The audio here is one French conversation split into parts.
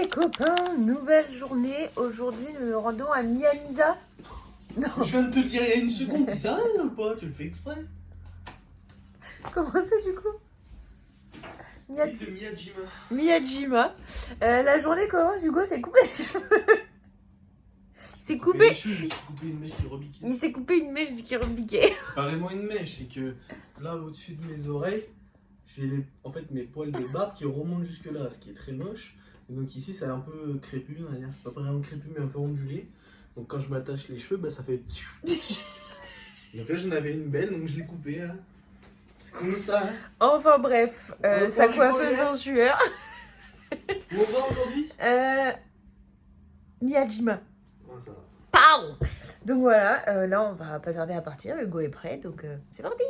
les copains, nouvelle journée. Aujourd'hui, nous nous rendons à Miyamisa. Non. Je viens de te le dire il y a une seconde, tu sais rien ou pas? Tu le fais exprès? Comment c'est du coup? Miyajima. Miyajima. La journée commence, Hugo s'est coupé les cheveux. Il s'est coupé. Je me suis coupé une mèche qui rebiquait. Il s'est coupé une mèche qui rebiquait. C'est pas vraiment une mèche, c'est que là au-dessus de mes oreilles, j'ai en fait mes poils de barbe qui remontent jusque là, ce qui est très moche. Et donc ici c'est un peu crépu, on va dire. C'est pas vraiment crépu mais un peu ondulé. Donc quand je m'attache les cheveux, bah ça fait. Donc là j'en avais une belle, donc je l'ai coupée. Hein. C'est comme ça. Hein. Enfin bref, sa coiffeuse en sueur. Où on va aujourd'hui? Miyajima. Oh, ça va. Pardon. Donc voilà, là on va pas tarder à partir, Hugo est prêt, donc c'est parti.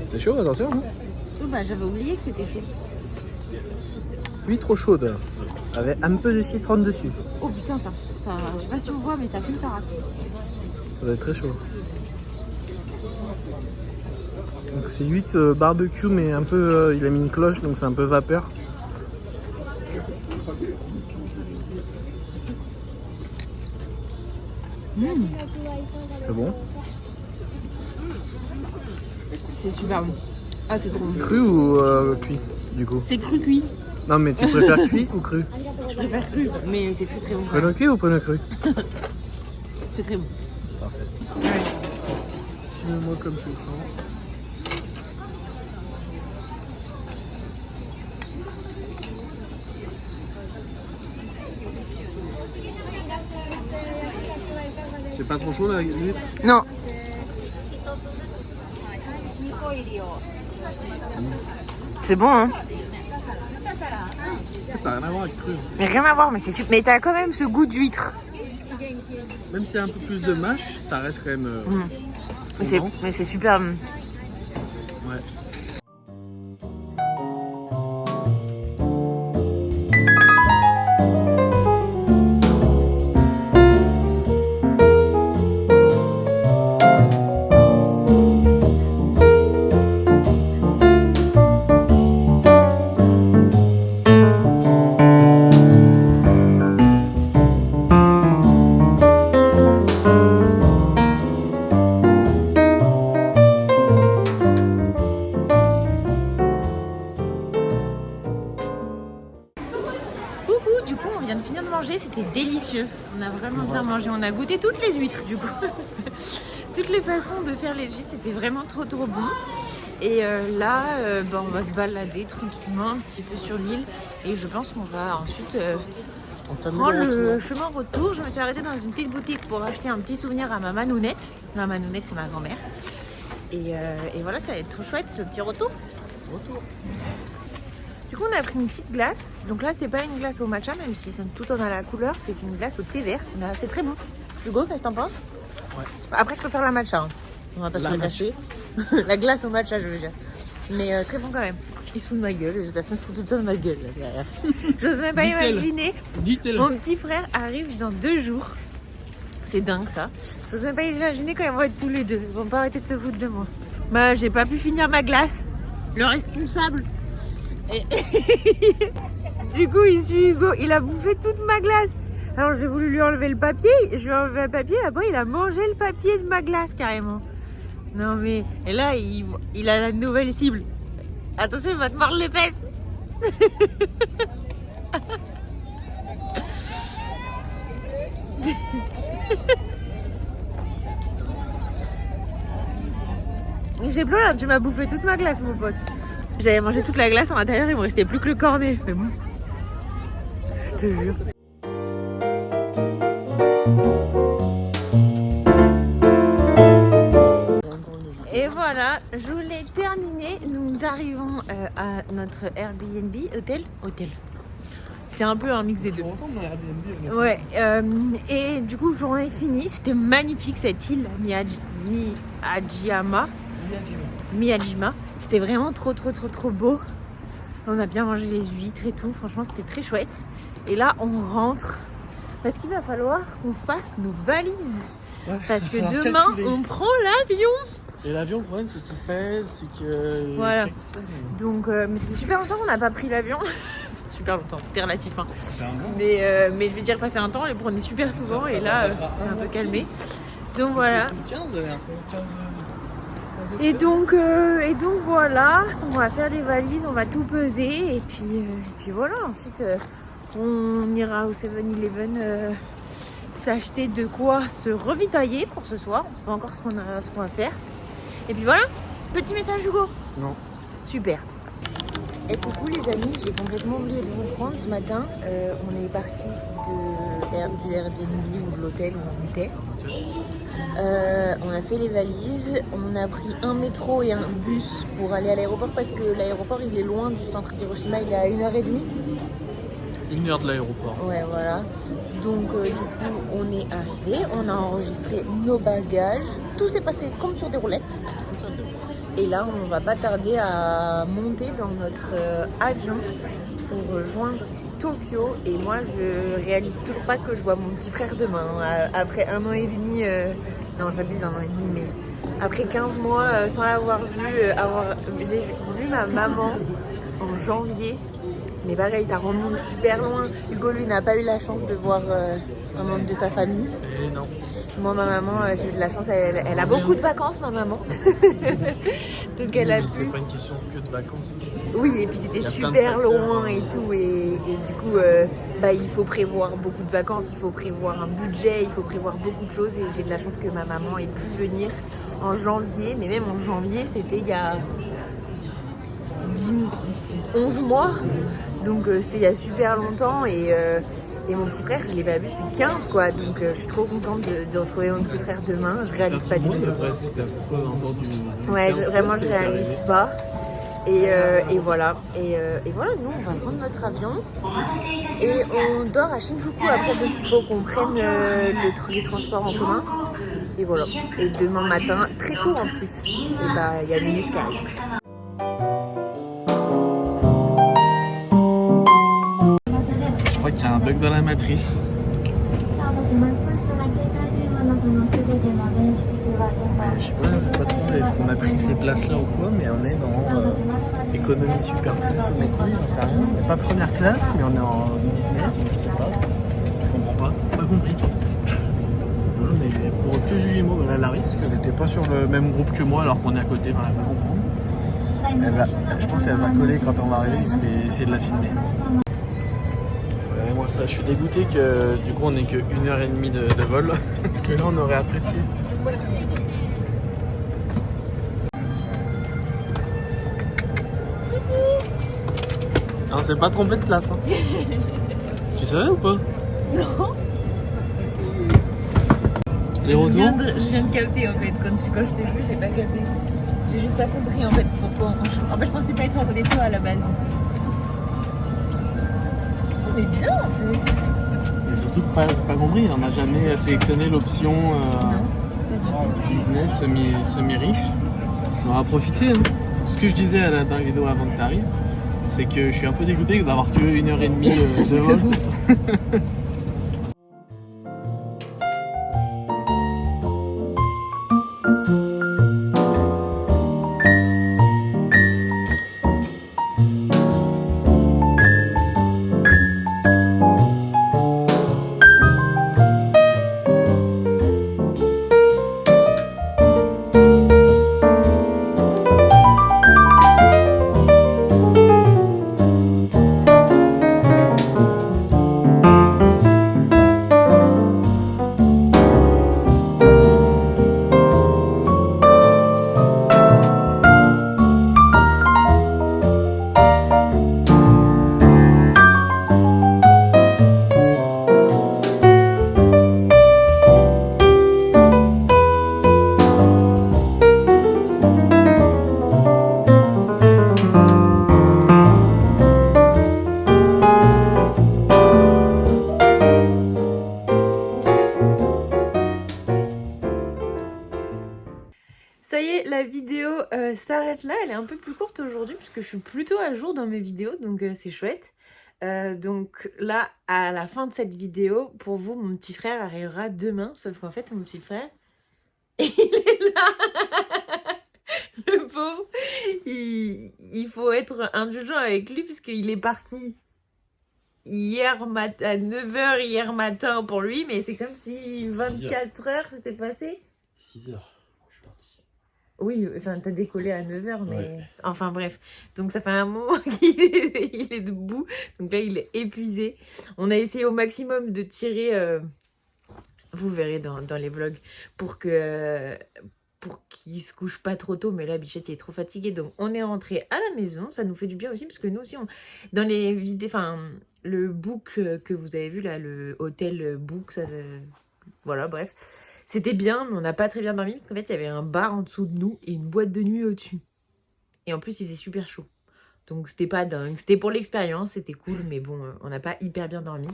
C'est chaud, attention. Hein. Bah, j'avais oublié que c'était chaud. Oui, trop chaude. Avec un peu de citron dessus. Oh putain, ça, je sais pas si on voit, mais ça fume sa race. Ça doit être très chaud. Donc c'est 8 barbecue, mais un peu. Il a mis une cloche, donc c'est un peu vapeur. C'est bon. C'est super bon. Ah, c'est trop bon. Cru ou cuit, du coup? C'est cru cuit. Non, mais tu préfères cuit ou cru? Je préfère cru, mais c'est très très bon. Prenez cuit ou prenez cru? C'est très bon. Parfait. Filme-moi comme tu le sens. C'est pas trop chaud là, l'huître? Non. C'est bon, hein? En fait, ça n'a rien à voir avec cru. Mais rien à voir, mais c'est super. Mais t'as quand même ce goût d'huître. Même s'il y a un peu plus de mâche, ça reste quand même. Mais c'est super. Ouais. Du coup, on vient de finir de manger, c'était délicieux. On a vraiment bien mangé. On a goûté toutes les huîtres, du coup. Toutes les façons de faire les huîtres, c'était vraiment trop bon. Et là, on va se balader tranquillement un petit peu sur l'île. Et je pense qu'on va ensuite prendre le chemin retour. Je me suis arrêtée dans une petite boutique pour acheter un petit souvenir à ma manounette. Ma manounette, c'est ma grand-mère. Et voilà, ça va être trop chouette, le petit retour. Du coup, on a pris une petite glace. Donc là, c'est pas une glace au matcha, même si tout en a la couleur. C'est une glace au thé vert. C'est très bon. Hugo, qu'est-ce que t'en penses? Ouais. Après, je peux faire la matcha. Hein. On va pas se le cacher. La glace au matcha, je veux dire. Mais très bon quand même. Il se fout de ma gueule, de toute façon, il se fout tout le temps de ma gueule là, derrière. J'ose même pas Dit-elle. imaginer. Dit-elle. Mon petit frère arrive dans 2 jours. C'est dingue ça. J'ose même pas imaginer quand ils vont être tous les deux. Ils vont pas arrêter de se foutre de moi. Bah, j'ai pas pu finir ma glace. Le responsable. Et... du coup, ici Hugo, il a bouffé toute ma glace. Alors j'ai voulu lui enlever le papier. Je lui ai enlevé le papier. Après, il a mangé le papier de ma glace carrément. Non mais, et là, il a la nouvelle cible. Attention, il va te mordre les fesses. J'ai plus rien, tu m'as bouffé toute ma glace, mon pote. J'avais mangé toute la glace, à l'intérieur, il me restait plus que le cornet. Mais bon, je te jure. Et voilà, je l'ai terminé. Nous arrivons à notre Airbnb, hôtel. C'est un peu un mix des deux. Ouais, et du coup, journée finie. C'était magnifique cette île, Miyajima. C'était vraiment trop beau. On a bien mangé les huîtres et tout. Franchement, c'était très chouette. Et là, on rentre parce qu'il va falloir qu'on fasse nos valises. Ouais, parce que demain, on prend l'avion. Et l'avion, le problème, c'est qu'il pèse, c'est que... Voilà. Donc, mais c'était super longtemps qu'on n'a pas pris l'avion. Super longtemps, c'était relatif. Hein. Mais je vais dire, passer un temps, on les prenait super souvent. Et là, on est un peu calmé. Donc voilà. 15. Et donc voilà. Donc, on va faire des valises, on va tout peser. Et puis voilà. Ensuite, on ira au 7-Eleven s'acheter de quoi se revitailler pour ce soir. On ne sait pas encore ce qu'on va faire. Et puis voilà, petit message Hugo. Non. Super. Et coucou les amis, j'ai complètement oublié de vous prendre ce matin. On est parti du Airbnb ou de l'hôtel où on était. On a fait les valises, on a pris un métro et un bus pour aller à l'aéroport parce que l'aéroport il est loin du centre d'Hiroshima, il est à 1h30. 1 heure de l'aéroport. Ouais, voilà. Donc, du coup, on est arrivé, on a enregistré nos bagages. Tout s'est passé comme sur des roulettes. Et là, on va pas tarder à monter dans notre avion pour rejoindre Tokyo. Et moi, je réalise toujours pas que je vois mon petit frère demain. Après 1 an et demi, non, j'abuse 1 an et demi, mais après 15 mois sans l'avoir vu, j'ai vu ma maman en janvier. Mais pareil, ça remonte super loin. Hugo, lui, n'a pas eu la chance de voir un membre de sa famille. Et non. Moi, ma maman, j'ai eu de la chance. Elle a beaucoup de vacances, ma maman. Donc, elle a pu... C'est pas une question que de vacances. Oui, et puis c'était super loin et tout. Et du coup, il faut prévoir beaucoup de vacances, il faut prévoir un budget, il faut prévoir beaucoup de choses. Et j'ai de la chance que ma maman ait pu venir en janvier. Mais même en janvier, c'était il y a 11 mois. Donc c'était il y a super longtemps et mon petit frère je l'ai pas vu depuis 15 quoi. Donc je suis trop contente de retrouver mon petit frère demain. Je réalise pas du tout. Ouais, vraiment je réalise pas. Et voilà. Et voilà, nous on va prendre notre avion et on dort à Shinjuku. Après il faut qu'on prenne les transports en commun. Et voilà. Et demain matin, très tôt en plus, il y a Minus qui arrive. Il y a un bug dans la matrice. Je sais pas trop est-ce qu'on a pris ces places là ou quoi, mais on est dans économie super plus ou mes couilles, on sait rien. On n'est pas première classe, mais on est en business, donc je sais pas. Je comprends pas compris. Non, mais pour que Julie et moi, voilà, Larry, parce qu'elle n'était pas sur le même groupe que moi alors qu'on est à côté, elle va comprendre. Je pense qu'elle va coller quand on va arriver, je vais essayer de la filmer. Moi ça, je suis dégoûté que du coup on n'ait que 1h30 de vol parce que là on aurait apprécié. On s'est pas trompé de place. Hein. Tu savais ou pas? Non. Les retours? Je viens de capter en fait, quand je t'ai vu j'ai pas capté. J'ai juste pas compris en fait pourquoi. En fait je pensais pas être à côté de toi à la base. Mais bien en fait. Et surtout que pas compris, on n'a jamais sélectionné l'option business semi-riche. On va profiter. Hein. Ce que je disais dans la vidéo avant que tu arrives, c'est que je suis un peu dégoûté d'avoir que 1h30 de vol. Ça y est, la vidéo s'arrête là. Elle est un peu plus courte aujourd'hui puisque je suis plutôt à jour dans mes vidéos, donc c'est chouette. Donc là, à la fin de cette vidéo, pour vous, mon petit frère arrivera demain. Sauf qu'en fait, mon petit frère, il est là. Le pauvre, il faut être indulgent avec lui puisqu'il est parti à 9h hier matin pour lui, mais c'est comme si 24 heures s'étaient passées. 6h, je suis parti. Oui, enfin, t'as décollé à 9h, mais... Ouais. Enfin, bref. Donc, ça fait un moment qu'il est debout. Donc là, il est épuisé. On a essayé au maximum de tirer... Vous verrez dans les vlogs. Pour qu'il se couche pas trop tôt. Mais là, Bichette, il est trop fatigué. Donc, on est rentré à la maison. Ça nous fait du bien aussi. Parce que nous aussi, dans les vidéos... Enfin, le book que vous avez vu, là, le hôtel book, ça... Voilà, bref. C'était bien, mais on n'a pas très bien dormi parce qu'en fait, il y avait un bar en dessous de nous et une boîte de nuit au-dessus. Et en plus, il faisait super chaud. Donc, c'était pas dingue. C'était pour l'expérience, c'était cool, mais bon, on n'a pas hyper bien dormi.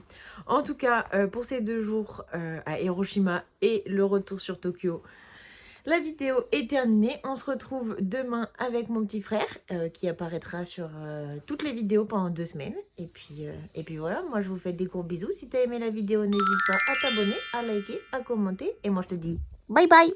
En tout cas, pour ces 2 jours à Hiroshima et le retour sur Tokyo, la vidéo est terminée. On se retrouve demain avec mon petit frère qui apparaîtra sur toutes les vidéos pendant 2 semaines. Et puis voilà, moi je vous fais des gros bisous. Si t'as aimé la vidéo, n'hésite pas à t'abonner, à liker, à commenter. Et moi je te dis bye bye.